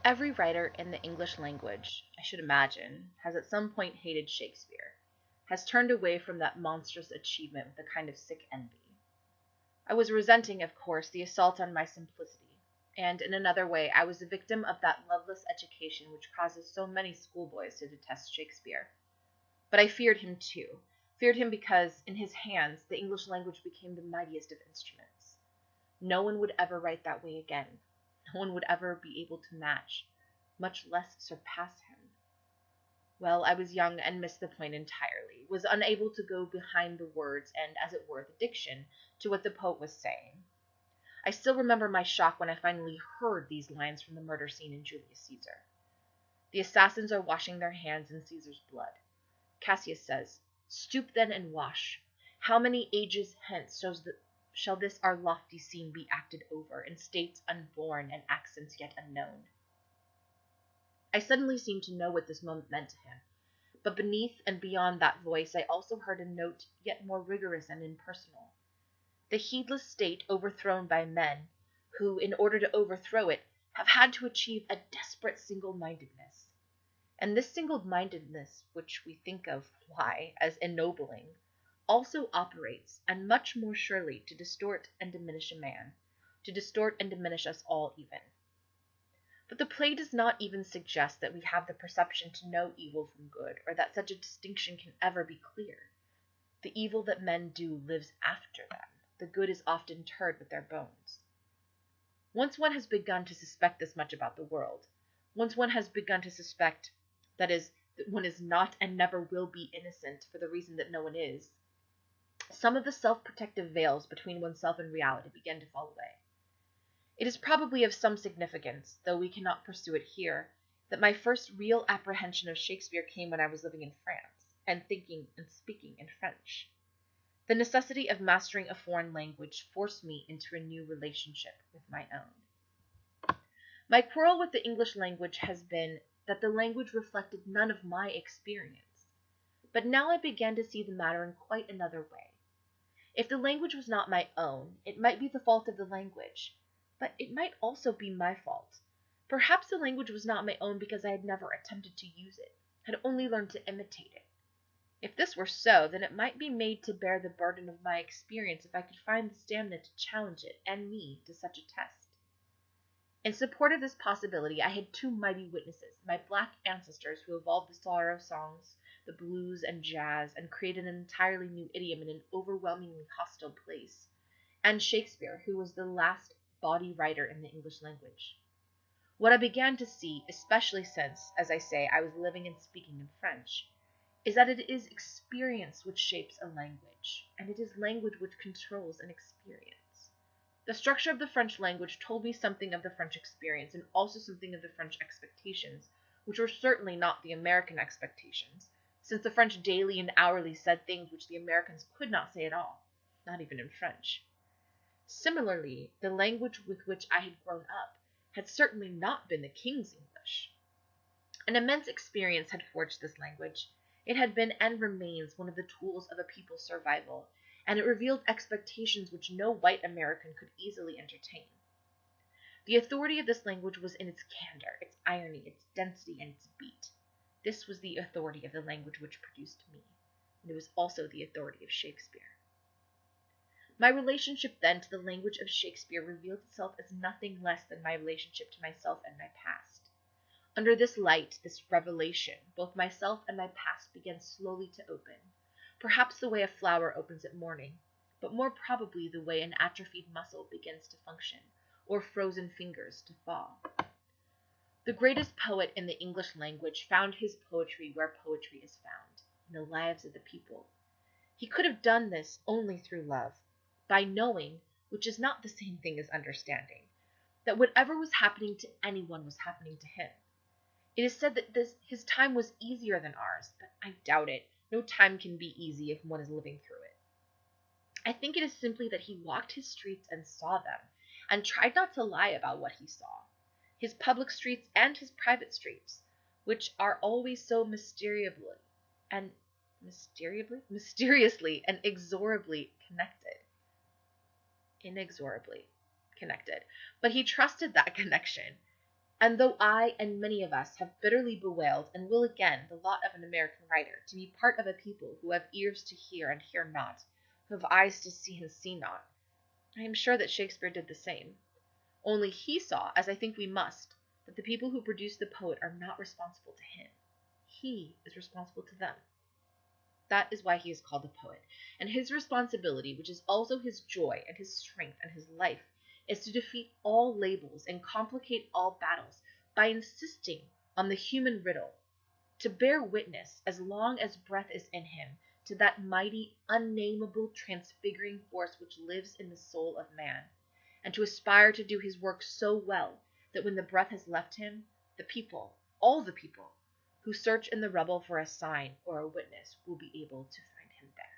Every writer in the English language, I should imagine, has at some point hated Shakespeare, has turned away from that monstrous achievement with a kind of sick envy. I was resenting, of course, the assault on my simplicity, and in another way I was a victim of that loveless education which causes so many schoolboys to detest Shakespeare. But I feared him too, feared him because, in his hands, the English language became the mightiest of instruments. No one would ever write that way again. No one would ever be able to match, much less surpass him. Well, I was young and missed the point entirely, was unable to go behind the words and, as it were, the diction, to what the poet was saying. I still remember my shock when I finally heard these lines from the murder scene in Julius Caesar. The assassins are washing their hands in Caesar's blood. Cassius says, "Stoop then and wash. How many ages hence shall this our lofty scene be acted over, in states unborn and accents yet unknown?" I suddenly seemed to know what this moment meant to him, but beneath and beyond that voice I also heard a note yet more rigorous and impersonal. The heedless state overthrown by men, who, in order to overthrow it, have had to achieve a desperate single-mindedness. And this single-mindedness, which we think of, why, as ennobling, also operates, and much more surely, to distort and diminish a man, to distort and diminish us all even. But the play does not even suggest that we have the perception to know evil from good, or that such a distinction can ever be clear. The evil that men do lives after them. The good is often interred with their bones. Once one has begun to suspect this much about the world, once one has begun to suspect, that is, that one is not and never will be innocent for the reason that no one is, some of the self-protective veils between oneself and reality begin to fall away. It is probably of some significance, though we cannot pursue it here, that my first real apprehension of Shakespeare came when I was living in France, and thinking and speaking in French. The necessity of mastering a foreign language forced me into a new relationship with my own. My quarrel with the English language has been that the language reflected none of my experience. But now I began to see the matter in quite another way. If the language was not my own, it might be the fault of the language, but it might also be my fault. Perhaps the language was not my own because I had never attempted to use it, had only learned to imitate it. If this were so, then it might be made to bear the burden of my experience if I could find the stamina to challenge it, and me, to such a test. In support of this possibility, I had two mighty witnesses, my black ancestors who evolved the sorrow songs, the blues and jazz, and created an entirely new idiom in an overwhelmingly hostile place, and Shakespeare, who was the last body writer in the English language. What I began to see, especially since, as I say, I was living and speaking in French, is that it is experience which shapes a language, and it is language which controls an experience. The structure of the French language told me something of the French experience, and also something of the French expectations, which were certainly not the American expectations, since the French daily and hourly said things which the Americans could not say at all, not even in French. Similarly, the language with which I had grown up had certainly not been the King's English. An immense experience had forged this language. It had been and remains one of the tools of a people's survival, and it revealed expectations which no white American could easily entertain. The authority of this language was in its candor, its irony, its density, and its beat. This was the authority of the language which produced me, and it was also the authority of Shakespeare. My relationship then to the language of Shakespeare revealed itself as nothing less than my relationship to myself and my past. Under this light, this revelation, both myself and my past began slowly to open, perhaps the way a flower opens at morning, but more probably the way an atrophied muscle begins to function, or frozen fingers to thaw. The greatest poet in the English language found his poetry where poetry is found, in the lives of the people. He could have done this only through love, by knowing, which is not the same thing as understanding, that whatever was happening to anyone was happening to him. It is said that his time was easier than ours, but I doubt it. No time can be easy if one is living through it. I think it is simply that he walked his streets and saw them, and tried not to lie about what he saw. His public streets and his private streets, which are always so mysteriously and inexorably connected. But he trusted that connection, And though I and many of us have bitterly bewailed, and will again, the lot of an American writer, to be part of a people who have ears to hear and hear not, who have eyes to see and see not, I am sure that Shakespeare did the same. Only he saw, as I think we must, that the people who produce the poet are not responsible to him. He is responsible to them. That is why he is called a poet, and his responsibility, which is also his joy and his strength and his life, is to defeat all labels and complicate all battles by insisting on the human riddle, to bear witness, as long as breath is in him, to that mighty, unnameable, transfiguring force which lives in the soul of man, and to aspire to do his work so well that when the breath has left him, the people, all the people, who search in the rubble for a sign or a witness, will be able to find him there.